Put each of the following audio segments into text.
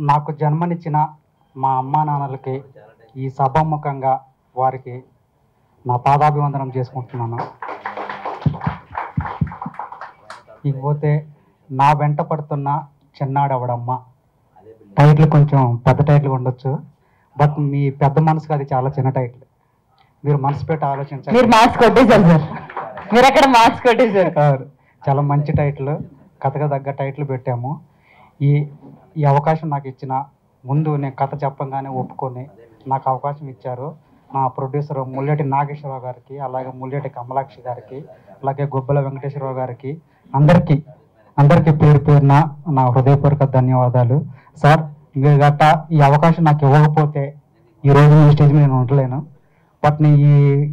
నాకు జన్మనిచ్చిన మా అమ్మా నాన్నలకి ఈ సభాముఖంగా వారికి నా పాదాభివందనం చేసుకుంటున్నాను. ఇకపోతే నా వెంట పడుతున్న చిన్నాడవడమ్మ టైటిల్ కొంచెం పెద్ద టైటిల్ ఉండొచ్చు, బట్ మీ పెద్ద మనసుకు అది చాలా చిన్న టైటిల్. మీరు మనసు పెట్టి ఆలోచించాలి. మీరు మార్క్స్ కొట్టేశారు సార్, మీరు అక్కడ మార్క్స్ కొట్టేశారు. చాలా మంచి టైటిల్, కథగా తగ్గ టైటిల్ పెట్టాము. ఈ ఈ అవకాశం నాకు ఇచ్చిన ముందు నేను కథ చెప్పంగానే ఒప్పుకొని నాకు అవకాశం ఇచ్చారు నా ప్రొడ్యూసర్ ముల్లెటి నాగేశ్వరరావు గారికి, అలాగే ముల్లెటి కమలాక్షి గారికి, అలాగే గుబ్బల వెంకటేశ్వరరావు గారికి, అందరికీ పేరు పేరున నా హృదయపూర్వక ధన్యవాదాలు. సార్ గట్ట ఈ అవకాశం నాకు ఇవ్వకపోతే ఈరోజు ఈ స్టేజ్ మీద నేను ఉండలేను. బట్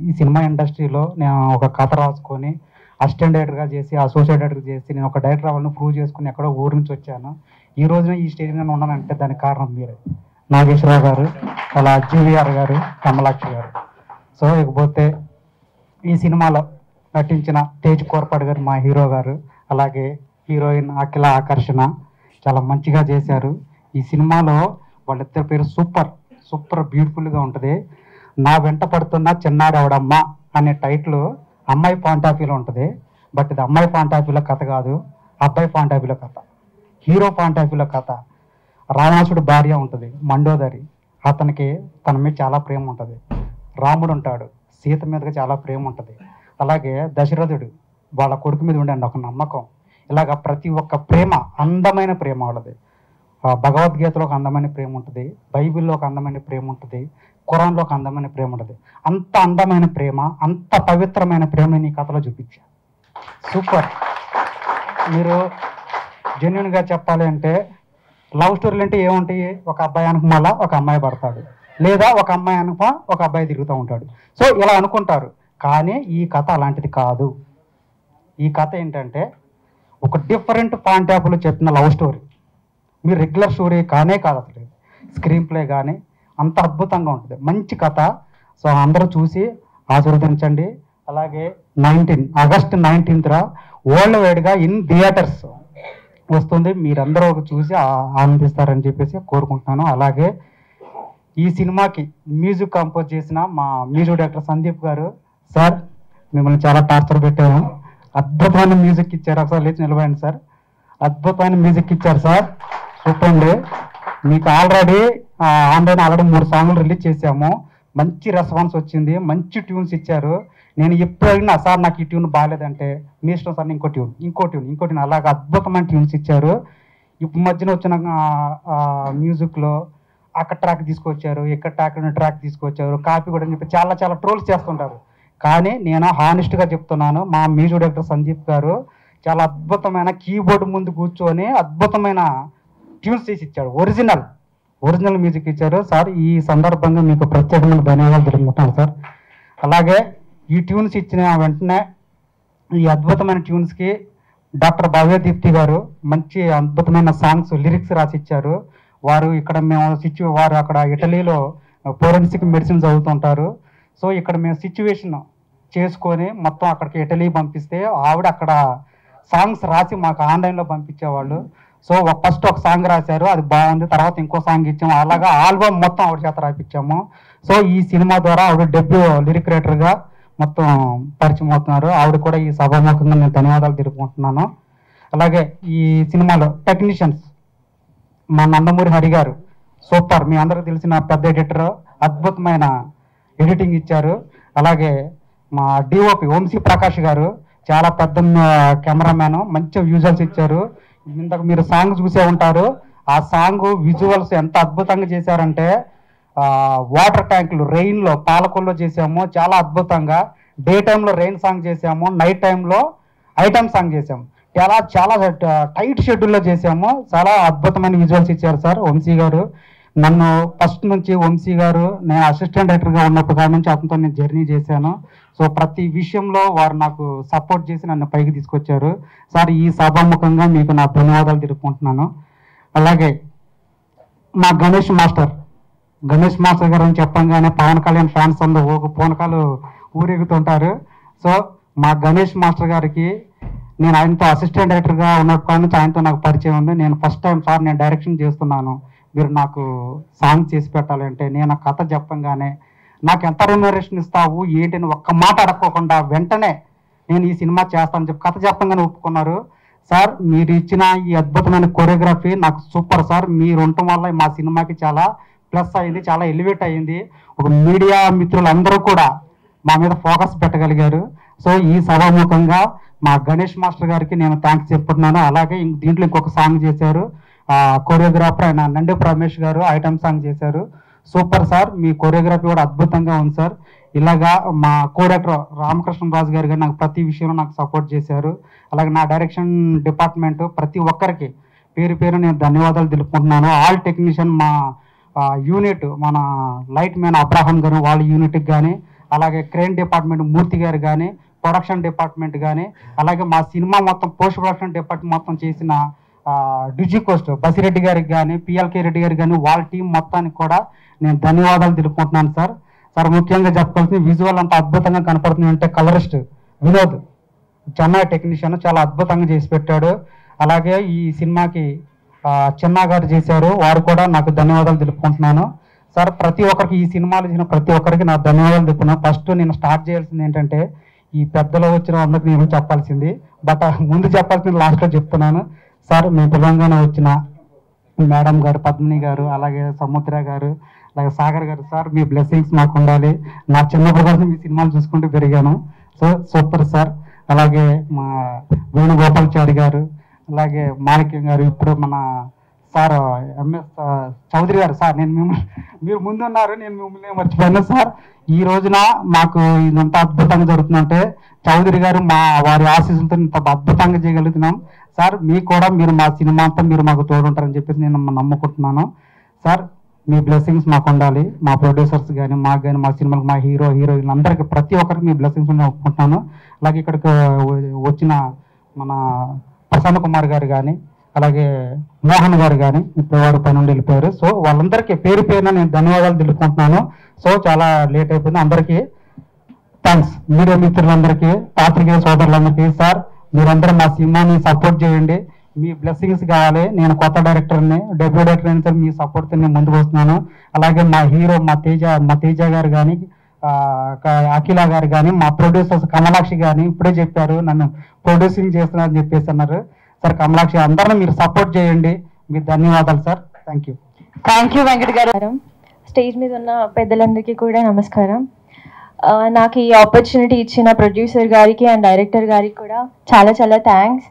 ఈ సినిమా ఇండస్ట్రీలో నేను ఒక కథ రాసుకొని అసిస్టెంట్ డైరెక్టర్గా చేసి, అసోసియేట్ డైరెక్టర్ చేసి, నేను ఒక డైరెక్టర్ అవ్వాలని ప్రూవ్ చేసుకుని ఎక్కడో ఊరు నుంచి వచ్చాను. ఈ రోజున ఈ స్టేజ్ మీద ఉన్నానంటే దానికి కారణం మీరే, నాగేశ్వరరావు గారు, అలా జీవీఆర్ గారు, కమలాక్షి గారు. సో ఇకపోతే ఈ సినిమాలో నటించిన తేజ్ కోర్పాడు గారు మా హీరో గారు, అలాగే హీరోయిన్ అఖిల ఆకర్షణ చాలా మంచిగా చేశారు. ఈ సినిమాలో వాళ్ళిద్దరి పేరు సూపర్ బ్యూటిఫుల్గా ఉంటుంది. నా వెంట పడుతున్న చిన్నాడవడమ్మ అనే టైటిల్ అమ్మాయి పాయింట్ ఆఫ్ వ్యూలో ఉంటుంది. బట్ ఇది అమ్మాయి పాయింట్ ఆఫ్ వ్యూలో కథ కాదు, అబ్బాయి పాయింట్ ఆఫ్ వ్యూలో కథ, హీరో పాయింట్ ఆఫ్ వ్యూలో కథ. రావణాసుడు భార్య ఉంటుంది మండోదరి, అతనికి తన మీద చాలా ప్రేమ ఉంటుంది. రాముడు ఉంటాడు, సీత మీదకి చాలా ప్రేమ ఉంటుంది. అలాగే దశరథుడు వాళ్ళ కొడుకు మీద ఉండే ఒక నమ్మకం. ఇలాగ ప్రతి ఒక్క ప్రేమ అందమైన ప్రేమ వాళ్ళది. భగవద్గీతలో ఒక అందమైన ప్రేమ ఉంటుంది, బైబిల్లో ఒక అందమైన ప్రేమ ఉంటుంది, ఖురాన్లో ఒక అందమైన ప్రేమ ఉంటుంది. అంత అందమైన ప్రేమ, అంత పవిత్రమైన ప్రేమని ఈ కథలో చూపించా. సూపర్. మీరు జెన్యున్గా చెప్పాలి అంటే లవ్ స్టోరీలు అంటే ఏముంటాయి? ఒక అబ్బాయి అనుకు మళ్ళా ఒక అమ్మాయి పడతాడు, లేదా ఒక అమ్మాయి అనుక ఒక అబ్బాయి తిరుగుతూ ఉంటాడు. సో ఇలా అనుకుంటారు, కానీ ఈ కథ అలాంటిది కాదు. ఈ కథ ఏంటంటే ఒక డిఫరెంట్ పాయింట్ ఆఫ్ వ్యూలో చెప్పిన లవ్ స్టోరీ. మీరు రెగ్యులర్ స్టోరీ కానే కాదు, అసలు స్క్రీన్ ప్లే కానీ అంత అద్భుతంగా ఉంటుంది, మంచి కథ. సో అందరూ చూసి ఆశీర్వదించండి. అలాగే ఆగస్టు 19న వరల్డ్ వైడ్గా ఇన్ థియేటర్స్ వస్తుంది, మీరందరూ చూసి ఆనందిస్తారని చెప్పేసి కోరుకుంటున్నాను. అలాగే ఈ సినిమాకి మ్యూజిక్ కంపోజ్ చేసిన మా మ్యూజిక్ డైరెక్టర్ సందీప్ గారు, సార్ మిమ్మల్ని చాలా టార్చర్ పెట్టాము, అద్భుతమైన మ్యూజిక్ ఇచ్చారు. ఒకసారి లేచి నిలబడండి సార్. అద్భుతమైన మ్యూజిక్ ఇచ్చారు సార్, సూపర్ అండి. మీకు ఆల్రెడీ ఆన్లైన్ 3 సాంగ్లు రిలీజ్ చేశాము, మంచి రెస్పాన్స్ వచ్చింది, మంచి ట్యూన్స్ ఇచ్చారు. నేను ఎప్పుడు అడిగినా సార్ నాకు ఈ ట్యూన్ బాగాలేదంటే మీ ఇష్టం సార్, ఇంకో ట్యూన్ అలాగే అద్భుతమైన ట్యూన్స్ ఇచ్చారు. ఇప్పుడు మధ్యన వచ్చిన మ్యూజిక్లో అక్కడ ట్రాక్ తీసుకొచ్చారు, ఇక్కడ ట్రాక్ తీసుకొచ్చారు, కాపీ కూడా అని చెప్పి చాలా ట్రోల్స్ చేస్తుంటారు. కానీ నేను హానెస్ట్గా చెప్తున్నాను, మా మ్యూజిక్ డైరెక్టర్ సందీప్ గారు చాలా అద్భుతమైన కీబోర్డ్ ముందు కూర్చొని అద్భుతమైన ట్యూన్స్ తీసి ఇచ్చాడు, ఒరిజినల్ మ్యూజిక్ ఇచ్చారు. సార్ ఈ సందర్భంగా మీకు ప్రత్యేకమైన ధన్యవాదాలు తెలుపుకుంటాను సార్. అలాగే ఈ ట్యూన్స్ ఇచ్చిన వెంటనే ఈ అద్భుతమైన ట్యూన్స్కి డాక్టర్ భవ్యదీప్తి గారు మంచి అద్భుతమైన సాంగ్స్ లిరిక్స్ రాసి ఇచ్చారు. వారు అక్కడ ఇటలీలో ఫోరెన్సిక్ మెడిసిన్ చదువుతుంటారు. సో ఇక్కడ మేము సిచ్యువేషన్ చేసుకొని మొత్తం అక్కడికి ఇటలీ పంపిస్తే ఆవిడ అక్కడ సాంగ్స్ రాసి మాకు ఆన్లైన్లో పంపించేవాళ్ళు. సో ఫస్ట్ ఒక సాంగ్ రాశారు, అది బాగుంది, తర్వాత ఇంకో సాంగ్ ఇచ్చాము, అలాగా ఆల్బమ్ మొత్తం ఆవిడ చేత రాయించాము. సో ఈ సినిమా ద్వారా ఆవిడ డెబ్యూ లిరిక్ రైటర్గా మొత్తం పరిచయం అవుతున్నారు. ఆవిడ కూడా ఈ సభాముఖంగా నేను ధన్యవాదాలు తెలుపుకుంటున్నాను. అలాగే ఈ సినిమాలో టెక్నీషియన్స్ మా నందమూరి హరి గారు సూపర్, మీ అందరికీ తెలిసిన పెద్ద ఎడిటర్, అద్భుతమైన ఎడిటింగ్ ఇచ్చారు. అలాగే మా డిఓపి వంశీ ప్రకాష్ గారు చాలా పెద్ద కెమెరామ్యాన్, మంచి విజువల్స్ ఇచ్చారు. ఇంతకు మీరు సాంగ్ చూసే ఉంటారు, ఆ సాంగ్ విజువల్స్ ఎంత అద్భుతంగా చేశారంటే వాటర్ ట్యాంకులు రెయిన్లో పాలకొల్లో చేసాము, చాలా అద్భుతంగా. డే టైంలో రెయిన్ సాంగ్ చేసాము, నైట్ టైంలో ఐటమ్ సాంగ్ చేసాము, చాలా టైట్ షెడ్యూల్లో చేసాము. చాలా అద్భుతమైన విజువల్స్ ఇచ్చారు సార్ వంశీ గారు. నన్ను ఫస్ట్ నుంచి వంశీ గారు, నేను అసిస్టెంట్ డైరెక్టర్గా ఉన్నప్పుడు కాడి నుంచి అతనితో నేను జర్నీ చేశాను. సో ప్రతి విషయంలో వారు నాకు సపోర్ట్ చేసి నన్ను పైకి తీసుకొచ్చారు. సార్ ఈ సభాముఖంగా మీకు నా ధన్యవాదాలు తెలుపుకుంటున్నాను. అలాగే మా గణేష్ మాస్టర్ గారు అని చెప్పంగానే పవన్ కళ్యాణ్ ఫ్యాన్స్ అందరూ పూనకాలు ఊరేగుతుంటారు. సో మా గణేష్ మాస్టర్ గారికి నేను ఆయనతో అసిస్టెంట్ డైరెక్టర్గా ఉన్నప్పటి నుంచి ఆయనతో నాకు పరిచయం ఉంది. నేను ఫస్ట్ టైం సార్ నేను డైరెక్షన్ చేస్తున్నాను, మీరు నాకు సాంగ్ చేసి పెట్టాలంటే నేను ఆ కథ చెప్పంగానే నాకు ఎంత రెమ్యూనరేషన్ ఇస్తావు ఏంటని ఒక్క మాట అడగకుండా వెంటనే నేను ఈ సినిమా చేస్తానని చెప్పి కథ చెప్పంగానే ఒప్పుకున్నారు. సార్ మీరు ఇచ్చిన ఈ అద్భుతమైన కొరియోగ్రఫీ నాకు సూపర్ సార్. మీరు ఉండటం వల్ల మా సినిమాకి చాలా ప్లస్ అయింది, చాలా ఎలివేట్ అయింది. ఒక మీడియా మిత్రులందరూ కూడా మా మీద ఫోకస్ పెట్టగలిగారు. సో ఈ సభాముఖంగా మా గణేష్ మాస్టర్ గారికి నేను థ్యాంక్స్ చెప్పుకుంటున్నాను. అలాగే దీంట్లో ఇంకొక సాంగ్ చేశారు కొరియోగ్రాఫర్ ఆయన నండి రమేష్ గారు, ఐటమ్ సాంగ్ చేశారు. సూపర్ సార్, మీ కొరియోగ్రఫీ కూడా అద్భుతంగా ఉంది సార్. ఇలాగా మా కోడైరెక్టర్ రామకృష్ణరాజు గారు నాకు ప్రతి విషయంలో నాకు సపోర్ట్ చేశారు. అలాగే నా డైరెక్షన్ డిపార్ట్మెంట్ ప్రతి ఒక్కరికి పేరు పేరు నేను ధన్యవాదాలు తెలుపుకుంటున్నాను. ఆల్ టెక్నీషియన్ మా యూనిట్ మన లైట్ మ్యాన్ అబ్రాహం గారు వాళ్ళ యూనిట్కి కానీ, అలాగే క్రేన్ డిపార్ట్మెంట్ మూర్తి గారు కానీ, ప్రొడక్షన్ డిపార్ట్మెంట్ కానీ, అలాగే మా సినిమా మొత్తం పోస్ట్ ప్రొడక్షన్ డిపార్ట్మెంట్ మొత్తం చేసిన డిజీ కోస్ట్ బసిరెడ్డి గారికి కానీ, పిఎల్కే రెడ్డి గారికి కానీ, వాళ్ళ టీం మొత్తానికి కూడా నేను ధన్యవాదాలు తెలుపుకుంటున్నాను సార్. సార్ ముఖ్యంగా చెప్పాల్సిన విజువల్ అంతా అద్భుతంగా కనపడుతుంది అంటే కలరిస్ట్ వినోద్ చెన్నై టెక్నీషియన్ చాలా అద్భుతంగా చేసి పెట్టాడు. అలాగే ఈ సినిమాకి చిన్నా గారు చేశారు, వారు కూడా నాకు ధన్యవాదాలు తెలుపుకుంటున్నాను సార్. ప్రతి ఒక్కరికి ఈ సినిమాలు చేసిన ప్రతి ఒక్కరికి నా ధన్యవాదాలు తెలుపుతున్నాను. ఫస్ట్ నేను స్టార్ట్ చేయాల్సింది ఏంటంటే ఈ పెద్దలో వచ్చిన అందరికి నేను చెప్పాల్సింది, బట్ ముందు చెప్పాల్సింది లాస్ట్లో చెప్తున్నాను సార్. మీ తెలంగాణ వచ్చిన మేడం గారు, పద్మిని గారు, అలాగే సముద్ర గారు, అలాగే సాగర్ గారు, సార్ మీ బ్లెస్సింగ్స్ మాకు ఉండాలి. నా చిన్నప్పుడు కూడా మీ సినిమాలు చూసుకుంటూ పెరిగాను. So super sir. అలాగే మా వేణుగోపాల్చారి గారు, అలాగే మాణిక్యం గారు, ఇప్పుడు మన సార్ ఎంఎస్ చౌదరి గారు. సార్ నేను మీరు ముందున్నారు, నేను మిమ్మల్ని మర్చిపోయాను సార్. ఈ రోజున మాకు ఇదంతా అద్భుతంగా జరుగుతుందంటే చౌదరి గారు వారి ఆశీస్సులతో ఇంత అద్భుతంగా చేయగలుగుతున్నాం సార్. మీకు కూడా మీరు మా సినిమా అంతా మీరు మాకు తోడుంటారని చెప్పేసి నేను నమ్ముకుంటున్నాను సార్. మీ బ్లెస్సింగ్స్ మాకు ఉండాలి, మా ప్రొడ్యూసర్స్ కానీ మాకు కానీ, మా సినిమాకి మా హీరోయిన్ అందరికీ ప్రతి ఒక్కరికి మీ బ్లెస్సింగ్స్ నేను ఒప్పుకుంటున్నాను. అలాగే ఇక్కడికి వచ్చిన మన ప్రసన్న కుమార్ గారు కానీ, అలాగే మోహన్ గారు కానీ ఇప్పుడు వారు పని నుండి వెళ్ళిపోయారు. సో వాళ్ళందరికీ పేరు పేరున నేను ధన్యవాదాలు తెలుపుకుంటున్నాను. సో చాలా లేట్ అయిపోయింది, అందరికీ థ్యాంక్స్. మీడియా మిత్రులందరికీ, పాత్రికేయ సోదరులందరికీ సార్ మీరందరూ మా సినిమాని సపోర్ట్ చేయండి, మీ బ్లెస్సింగ్స్ కావాలి. నేను కొత్త డైరెక్టర్ని, డెబ్యూ డైరెక్టర్ అయిన సార్ మీ సపోర్ట్తో నేను ముందుకు వస్తున్నాను. అలాగే మా హీరో మా తేజ గారు కానీ, అఖిల గారు కానీ, మా ప్రొడ్యూసర్స్ కమలాక్షి కానీ ఇప్పుడే చెప్పారు నన్ను ప్రొడ్యూసింగ్ చేస్తున్నారని చెప్పేసి అన్నారు సార్. కమలాక్షి అందరినీ మీరు సపోర్ట్ చేయండి. మీరు ధన్యవాదాలు sir. Thank you. Thank you Venkat గారు. స్టేజ్ మీద ఉన్న పెద్దలందరికీ కూడా నమస్కారం. నాకు ఈ ఆపర్చునిటీ ఇచ్చిన ప్రొడ్యూసర్ గారికి అండ్ డైరెక్టర్ గారికి కూడా చాలా చాలా థ్యాంక్స్.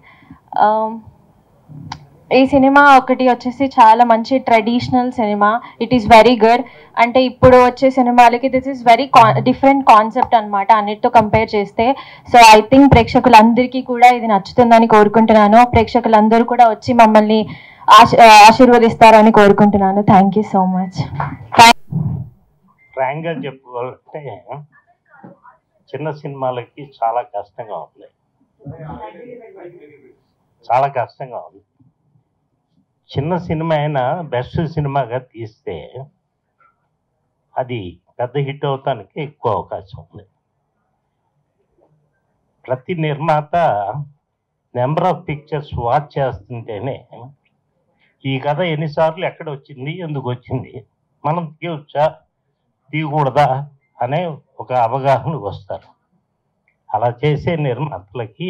ఈ సినిమా ఒకటి వచ్చేసి చాలా మంచి traditional cinema. It is very good. అంటే ఇప్పుడు వచ్చే సినిమాలకి this is very different concept అనమాట అన్నిటితో కంపేర్ చేస్తే. సో ఐ థింక్ ప్రేక్షకులందరికీ కూడా ఇది నచ్చుతుందని కోరుకుంటున్నాను. ప్రేక్షకులందరూ కూడా వచ్చి మమ్మల్ని ఆశీర్వదిస్తారని కోరుకుంటున్నాను. Thank you so much. ఫ్రాంక్గా చెప్పుకోవాలంటే చిన్న సినిమాలకి చాలా కష్టంగా ఉంది, చాలా కష్టంగా ఉంది. చిన్న సినిమా అయినా బెస్ట్ సినిమాగా తీస్తే అది పెద్ద హిట్ అవటానికి ఎక్కువ అవకాశం ఉంది. ప్రతి నిర్మాత నెంబర్ ఆఫ్ పిక్చర్స్ వాచ్ చేస్తుంటేనే ఈ కథ ఎన్నిసార్లు ఎక్కడ వచ్చింది, ఎందుకు వచ్చింది, మనం తీయవచ్చా తీయకూడదా అనే ఒక అవగాహనకు వస్తారు. అలా చేసే నిర్మాతలకి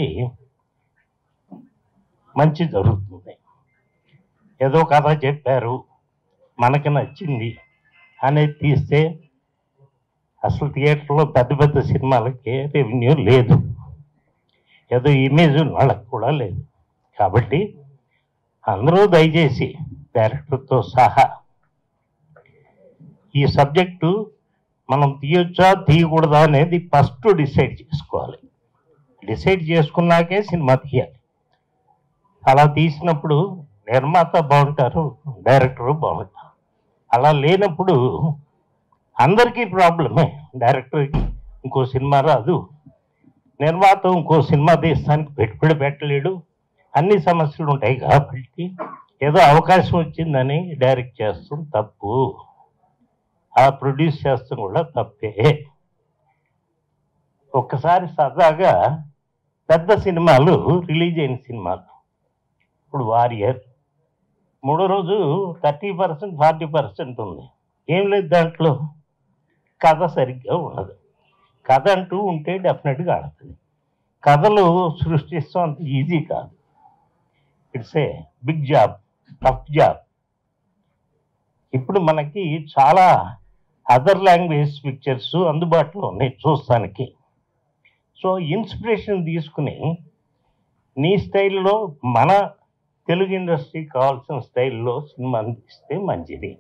మంచి జరుగుతుంది. ఏదో కథ చెప్పారు మనకి నచ్చింది అనేది తీస్తే అసలు థియేటర్లో పెద్ద పెద్ద సినిమాలకి రెవెన్యూ లేదు, ఏదో ఇమేజ్ వాళ్ళకి కూడా లేదు. కాబట్టి అందరూ దయచేసి డైరెక్టర్తో సహా ఈ సబ్జెక్టు మనం తీయొచ్చా తీయకూడదా అనేది ఫస్ట్ డిసైడ్ చేసుకోవాలి. డిసైడ్ చేసుకున్నాకే సినిమా తీయాలి. అలా తీసినప్పుడు నిర్మాత బాగుంటారు, డైరెక్టరు బాగుంటారు. అలా లేనప్పుడు అందరికీ ప్రాబ్లమే. డైరెక్టర్కి ఇంకో సినిమా రాదు, నిర్మాత ఇంకో సినిమా తీస్తానికి పెట్టుబడి పెట్టలేడు, అన్ని సమస్యలు ఉంటాయి. కాబట్టి ఏదో అవకాశం వచ్చిందని డైరెక్ట్ చేస్తాం తప్పు, అలా ప్రొడ్యూస్ చేస్తాం కూడా తప్పే. ఒక్కసారి సరదాగా పెద్ద సినిమాలు రిలీజ్ అయిన సినిమాలు. ఇప్పుడు వారియర్ మూడో రోజు 30% 40% ఉంది. ఏం లేదు దాంట్లో, కథ సరిగ్గా ఉండదు. కథ అంటూ ఉంటే డెఫినెట్గా ఆడుతుంది. కథలు సృష్టిస్తాం అంత ఈజీ కాదు. It's a big job, tough job. ఇప్పుడు మనకి చాలా అదర్ లాంగ్వేజ్ పిక్చర్స్ అందుబాటులో ఉన్నాయి చూస్తానికి. సో ఇన్స్పిరేషన్ తీసుకుని నీ స్టైల్లో మన తెలుగు ఇండస్ట్రీకి కావాల్సిన స్టైల్లో సినిమా అందిస్తే మంచిది.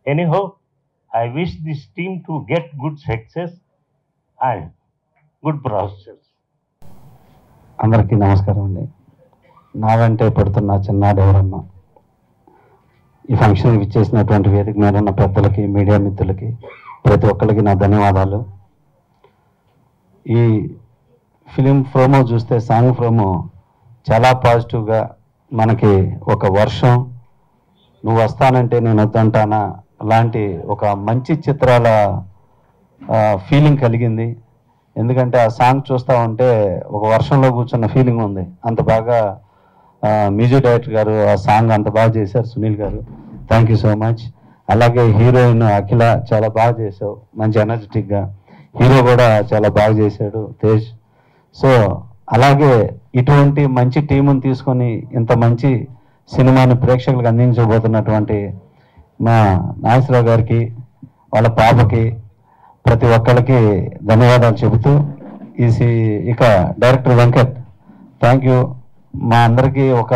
Anyhow, I wish this team to get good success and good process. అందరికీ నమస్కారం అండి. నా వెంటే పడుతున్న చిన్నాడు ఎవరమ్మ. ఈ ఫంక్షన్కి ఇచ్చేసినటువంటి వేదిక మీద ఉన్న పెద్దలకి, మీడియా మిత్రులకి, ప్రతి ఒక్కరికి నా ధన్యవాదాలు. ఈ ఫిలిం ప్రోమో చూస్తే, సాంగ్ ప్రోమో చాలా పాజిటివ్గా మనకి ఒక వర్షం, నువ్వు వస్తానంటే నేను వద్దంటానా అలాంటి ఒక మంచి చిత్రాల ఫీలింగ్ కలిగింది. ఎందుకంటే ఆ సాంగ్ చూస్తూ ఉంటే ఒక వర్షంలో కూర్చున్న ఫీలింగ్ ఉంది. అంత బాగా మ్యూజిక్ డైరెక్టర్ గారు ఆ సాంగ్ అంత బాగా చేశారు, సునీల్ గారు. Thank you so much. అలాగే హీరోయిన్ అఖిల చాలా బాగా చేసావు, మంచి ఎనర్జెటిక్గా. హీరో కూడా చాలా బాగా చేశాడు, తేజ్. సో అలాగే ఇటువంటి మంచి టీముని తీసుకొని ఇంత మంచి సినిమాని ప్రేక్షకులకు అందించబోతున్నటువంటి మా నాగేశ్వరరావు గారికి, వాళ్ళ పాపకి, ప్రతి ఒక్కరికి ధన్యవాదాలు చెబుతూ ఇక డైరెక్టర్ వెంకట్, థ్యాంక్ యూ. మా అందరికీ ఒక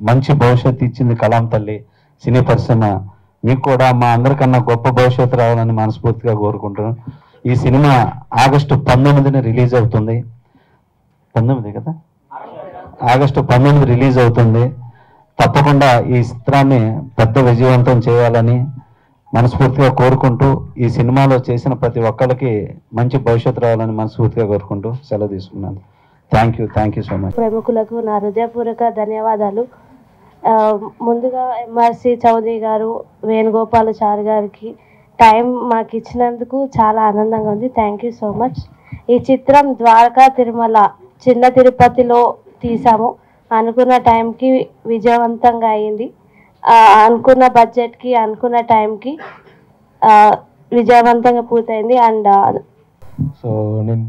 మంచి భవిష్యత్తు ఇచ్చింది కలాం తల్లి సినీ పరిశ్రమ. మీకు కూడా మా అందరికన్నా గొప్ప భవిష్యత్తు రావాలని మనస్ఫూర్తిగా కోరుకుంటున్నాను. ఈ సినిమా ఆగస్టు 19న రిలీజ్ అవుతుంది. 19 కదా, ఆగస్టు 19 రిలీజ్ అవుతుంది. తప్పకుండా ఈ చిత్రాన్ని పెద్ద విజయవంతం చేయాలని మనస్ఫూర్తిగా కోరుకుంటూ, ఈ సినిమాలో చేసిన ప్రతి ఒక్కరికి మంచి భవిష్యత్తు రావాలని మనస్ఫూర్తిగా కోరుకుంటూ సెలవు తీసుకున్నాను. Thank you so much. ప్రముఖులకు నా హృదయపూర్వక ధన్యవాదాలు. ముందుగా ఎంఆర్సి చౌదరి గారు, వేణుగోపాలాచారి గారికి టైం మాకు ఇచ్చినందుకు చాలా ఆనందంగా ఉంది. Thank you so much. ఈ చిత్రం ద్వారకా తిరుమల చిన్న తిరుపతిలో తీసాము. అనుకున్న టైంకి విజయవంతంగా అయింది. అనుకున్న బడ్జెట్కి, అనుకున్న టైంకి విజయవంతంగా పూర్తయింది. అండ్ సో నేను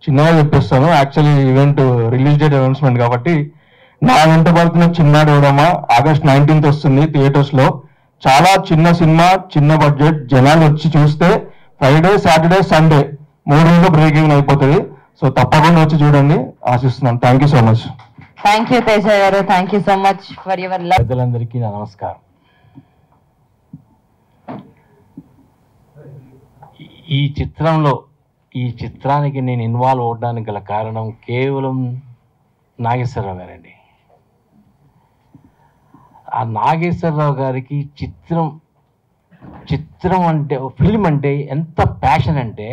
చిన్నగా చెప్పేస్తాను. Actually event release date announcement కాబట్టి, నా వెంట పడుతున్న చిన్నాడు ఎవరమ్మ ఆగస్ట్ 19th వస్తుంది థియేటర్స్లో. చాలా చిన్న సినిమా, చిన్న బడ్జెట్. జనాలు వచ్చి చూస్తే ఫ్రైడే, సాటర్డే, సండే 3 రోజులు బ్రేకింగ్ అయిపోతుంది. సో తప్పకుండా వచ్చి చూడండి ఆశిస్తున్నాను. Thank you so much. Thank you Teja garu. Thank you so much for your love. పెద్దలందరికీ నా నమస్కారం. ఈ చిత్రానికి నేను ఇన్వాల్వ్ అవడానికి గల కారణం కేవలం నాగేశ్వరరావు గారండి. ఆ నాగేశ్వరరావు గారికి చిత్రం అంటే, ఫిల్మ్ అంటే ఎంత ప్యాషన్ అంటే,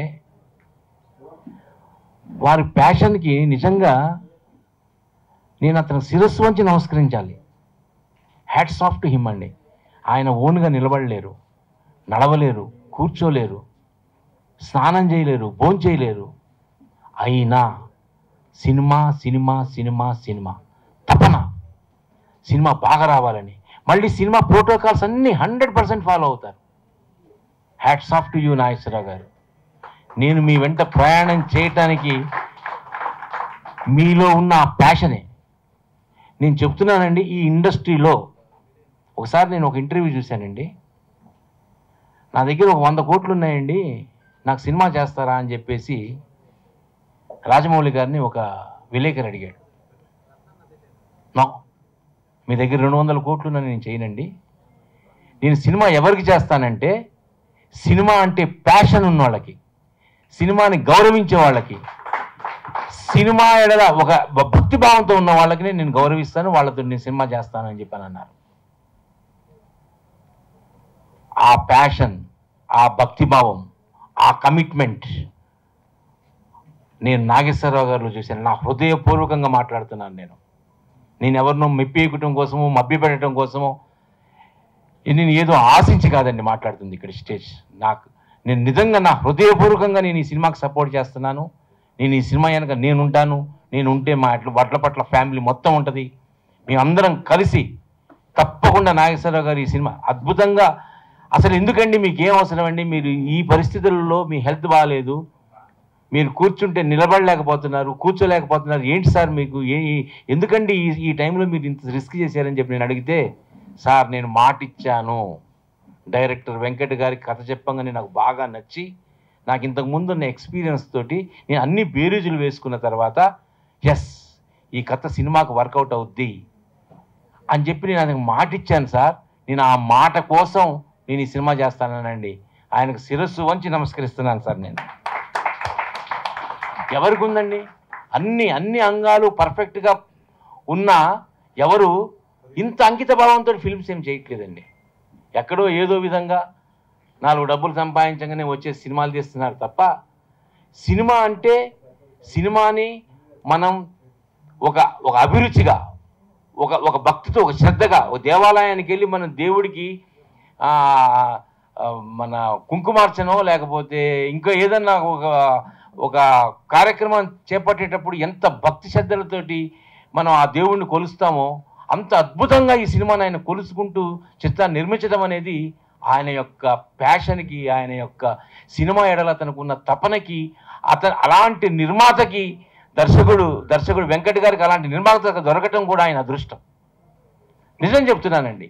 వారి ప్యాషన్కి నిజంగా నేను అతను శిరస్సు వంచి నమస్కరించాలి. హ్యాట్స్ ఆఫ్ టు హిమ్ అండి. ఆయన ఓన్గా నిలబడలేరు, నడవలేరు, కూర్చోలేరు, స్నానం చేయలేరు, భోజనం చేయలేరు. అయినా సినిమా సినిమా సినిమా సినిమా తపన, సినిమా బాగా రావాలని. మళ్ళీ సినిమా ప్రోటోకాల్స్ అన్నీ 100% ఫాలో అవుతారు. Hats off to you Nageswara Rao garu. నేను మీ వెంట ప్రయాణం చేయటానికి మీలో ఉన్న ఆ ప్యాషనే. నేను చెప్తున్నానండి, ఈ ఇండస్ట్రీలో ఒకసారి నేను ఒక ఇంటర్వ్యూ చూశానండి. నా దగ్గర ఒక 100 కోట్లు ఉన్నాయండి, నాకు సినిమా చేస్తారా అని చెప్పేసి రాజమౌళి గారిని ఒక విలేకరు అడిగాడు. నో, మీ దగ్గర 200 కోట్లు ఉన్నాయని నేను చేయనండి. నేను సినిమా ఎవరికి చేస్తానంటే, సినిమా అంటే ప్యాషన్ ఉన్న వాళ్ళకి, సినిమాని గౌరవించే వాళ్ళకి, సినిమా ఎడల ఒక భక్తి భావంతో ఉన్న వాళ్ళకి నేను గౌరవిస్తాను, వాళ్ళతో నేను సినిమా చేస్తాను అని చెప్పని అన్నారు. ఆ ప్యాషన్, ఆ భక్తిభావం, ఆ కమిట్మెంట్ నేను నాగేశ్వరరావు గారిలో చూశాను. నా హృదయపూర్వకంగా మాట్లాడుతున్నాను. నేను ఎవరినో మెప్పియటం కోసమో, మభ్యపెట్టడం కోసమో, నేను ఏదో ఆశించి కాదండి మాట్లాడుతుంది ఇక్కడ స్టేజ్. నేను నిజంగా నా హృదయపూర్వకంగా నేను ఈ సినిమాకి సపోర్ట్ చేస్తున్నాను. నేను ఈ సినిమా వెనక నేనుంటాను, నేను ఉంటే మా వడ్ల పట్ల ఫ్యామిలీ మొత్తం ఉంటుంది, మేమందరం కలిసి తప్పకుండా నాగేశ్వరరావు గారు ఈ సినిమా అద్భుతంగా. అసలు ఎందుకండి మీకు ఏం అవసరం అండి? మీరు ఈ పరిస్థితుల్లో మీ హెల్త్ బాగాలేదు, మీరు కూర్చుంటే నిలబడలేకపోతున్నారు, కూర్చోలేకపోతున్నారు, ఏంటి సార్ మీకు ఎందుకండి ఈ టైంలో మీరు ఇంత రిస్క్ చేశారని చెప్పి నేను అడిగితే, సార్ నేను మాట ఇచ్చాను, డైరెక్టర్ వెంకట్ గారికి కథ చెప్పంగానే నాకు బాగా నచ్చి, నాకు ఇంతకుముందు ఉన్న ఎక్స్పీరియన్స్ తోటి నేను అన్ని బేరీజులు వేసుకున్న తర్వాత ఎస్ ఈ కథ సినిమాకు వర్కౌట్ అవుద్ది అని చెప్పి నేను ఆయనకు మాట ఇచ్చాను సార్. నేను ఆ మాట కోసం నేను ఈ సినిమా చేస్తానండి. ఆయనకు శిరస్సు వంచి నమస్కరిస్తున్నాను సార్. నేను ఎవరికి ఉందండి అన్ని అంగాలు పర్ఫెక్ట్గా ఉన్నా ఎవరు ఇంత అంకిత భావంతో ఫిల్మ్స్ ఏం చేయట్లేదండి. ఎక్కడో ఏదో విధంగా 4 డబ్బులు సంపాదించగానే వచ్చే సినిమాలు తీస్తున్నారు తప్ప, సినిమా అంటే సినిమాని మనం ఒక అభిరుచిగా, ఒక భక్తితో, ఒక శ్రద్ధగా, ఒక దేవాలయానికి వెళ్ళి మనం దేవుడికి మన కుంకుమార్చనో లేకపోతే ఇంకా ఏదన్నా ఒక కార్యక్రమం చేపట్టేటప్పుడు ఎంత భక్తి శ్రద్ధలతోటి మనం ఆ దేవుడిని కొలుస్తామో అంత అద్భుతంగా ఈ సినిమాని ఆయన కొలుసుకుంటూ చిత్రాన్ని నిర్మించడం అనేది ఆయన యొక్క ప్యాషన్కి, ఆయన యొక్క సినిమా ఎడల తనకున్న తపనకి, అలాంటి నిర్మాతకి దర్శకుడు వెంకట్ గారికి అలాంటి నిర్మాత దొరకటం కూడా ఆయన అదృష్టం. నిజం చెప్తున్నానండి.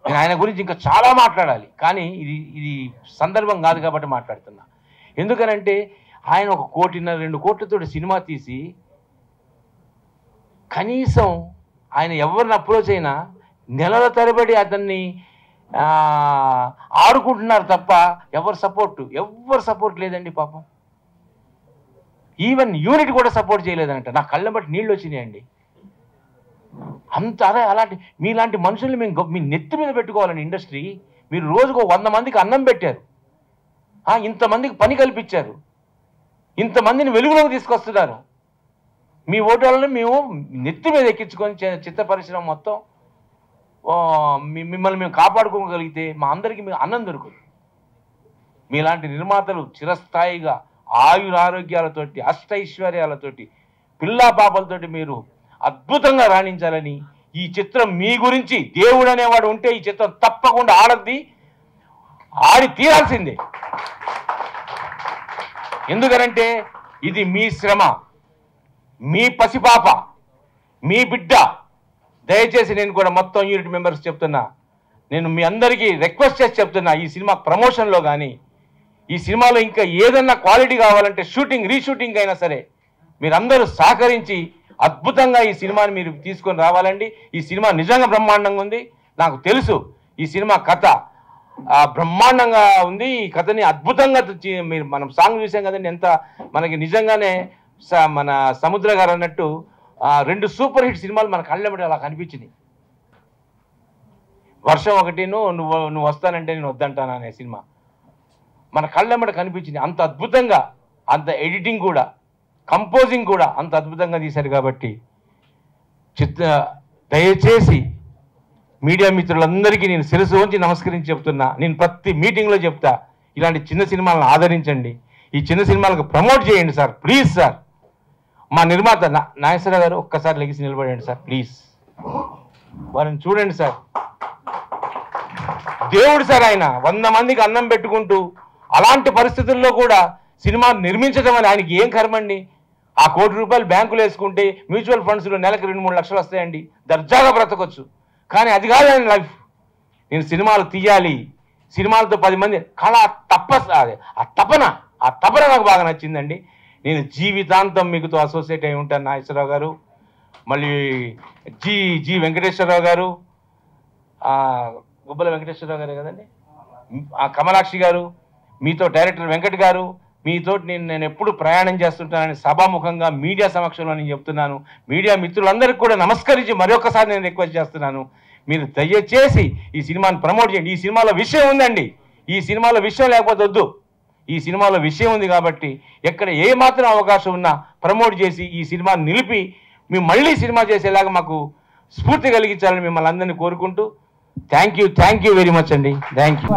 నేను ఆయన గురించి ఇంకా చాలా మాట్లాడాలి, కానీ ఇది సందర్భం కాదు కాబట్టి మాట్లాడుతున్నా. ఎందుకనంటే ఆయన 1.5 కోటి 2 కోట్లతో సినిమా తీసి కనీసం ఆయన ఎవరిని అప్రోచ్ అయినా నెలల తరబడి అతన్ని ఆడుకుంటున్నారు తప్ప ఎవరు సపోర్ట్ లేదండి పాపం. ఈవెన్ యూనిట్ కూడా సపోర్ట్ చేయలేదంట. నా కళ్ళ బట్టి నీళ్ళు వచ్చినాయండి. అదే అలాంటి మీలాంటి మనుషుల్ని మేము మీ నెత్తి మీద పెట్టుకోవాలండి. ఇండస్ట్రీ మీరు రోజుకు 100 మందికి అన్నం పెట్టారు, ఇంతమందికి పని కల్పించారు, ఇంతమందిని వెలుగులోకి తీసుకొస్తున్నారు. మీ ఓటర్లను మేము నెత్తి మీద ఎక్కించుకొని చిత్ర పరిశ్రమ మొత్తం మిమ్మల్ని మేము కాపాడుకోగలిగితే మా అందరికీ మీకు అన్నం దొరుకుతుంది. మీలాంటి నిర్మాతలు చిరస్థాయిగా ఆయురారోగ్యాలతోటి, అష్టైశ్వర్యాలతోటి, పిల్లా పాపలతోటి మీరు అద్భుతంగా రాణించాలని, ఈ చిత్రం మీ గురించి దేవుడు అనేవాడు ఉంటే ఈ చిత్రం తప్పకుండా ఆడి తీరాల్సిందే. ఎందుకనంటే ఇది మీ శ్రమ, మీ పసిపాప, మీ బిడ్డ. దయచేసి నేను కూడా మొత్తం యూనిట్ మెంబర్స్ చెప్తున్నా, నేను మీ అందరికీ రిక్వెస్ట్ చేసి చెప్తున్నా, ఈ సినిమా ప్రమోషన్లో కానీ ఈ సినిమాలో ఇంకా ఏదన్నా క్వాలిటీ కావాలంటే రీషూటింగ్ అయినా సరే మీరందరూ సహకరించి అద్భుతంగా ఈ సినిమాని మీరు తీసుకొని రావాలండి. ఈ సినిమా నిజంగా బ్రహ్మాండంగా ఉంది. నాకు తెలుసు ఈ సినిమా కథ బ్రహ్మాండంగా ఉంది. ఈ కథని అద్భుతంగా మనం సాంగ్ చూసాం కదండి, ఎంత మనకి నిజంగానే మన సముద్ర గారు అన్నట్టు 2 సూపర్ హిట్ సినిమాలు మన కళ్ళెంబడి అలా కనిపించింది. వర్షం ఒకటిను నువ్వు వస్తానంటే నేను వద్దంటాను అనే సినిమా మన కళ్ళెంబడి కనిపించింది. అంత అద్భుతంగా, అంత ఎడిటింగ్ కూడా, కంపోజింగ్ కూడా అంత అద్భుతంగా తీశారు. కాబట్టి దయచేసి మీడియా మిత్రులందరికీ నేను శిరస్సు వంచి నమస్కరించి చెప్తున్నా. నేను ప్రతి మీటింగ్లో చెప్తా, ఇలాంటి చిన్న సినిమాలను ఆదరించండి, ఈ చిన్న సినిమాలకు ప్రమోట్ చేయండి సార్, ప్లీజ్ సార్. మా నిర్మాత నాగేశ్వరరావు గారు ఒక్కసారి లెగిసి నిలబడండి సార్, ప్లీజ్. వారిని చూడండి సార్, దేవుడు సార్. ఆయన 100 మందికి అన్నం పెట్టుకుంటూ అలాంటి పరిస్థితుల్లో కూడా సినిమా నిర్మించడం అని ఆయనకి ఏం కర్మండి. ఆ ₹1 కోటి బ్యాంకులు వేసుకుంటే మ్యూచువల్ ఫండ్స్లో నెలకు 2-3 లక్షలు వస్తాయండి, దర్జాగా బ్రతకొచ్చు. కానీ అది కాదు ఆయన లైఫ్. నేను సినిమాలు తీయాలి, సినిమాలతో 10 మంది కళ ఆ తపన నాకు బాగా నచ్చిందండి. నేను జీవితాంతం మీకుతో అసోసియేట్ అయి ఉంటాను నాగేశ్వరరావు గారు, మళ్ళీ జి వెంకటేశ్వరరావు గారు, గుబ్బల వెంకటేశ్వరరావు గారే కదండి, కమలాక్షి గారు, మీతో డైరెక్టర్ వెంకట్ గారు, మీతో నేను ఎప్పుడు ప్రయాణం చేస్తుంటానని సభాముఖంగా మీడియా సమక్షంలో నేను చెప్తున్నాను. మీడియా మిత్రులందరికీ కూడా నమస్కరించి మరొకసారి నేను రిక్వెస్ట్ చేస్తున్నాను, మీరు దయచేసి ఈ సినిమాని ప్రమోట్ చేయండి. ఈ సినిమాలో విషయం ఉందండి, ఈ సినిమాలో విషయం లేకపోతే వద్దు. ఈ సినిమాలో విషయం ఉంది కాబట్టి ఎక్కడ ఏ మాత్రం అవకాశం ఉన్నా ప్రమోట్ చేసి ఈ సినిమాని నిలిపి మేము మళ్ళీ సినిమా చేసేలాగా మాకు స్ఫూర్తి కలిగించాలని మిమ్మల్ని అందరినీ కోరుకుంటూ థ్యాంక్ యూ వెరీ మచ్ అండి. Thank you.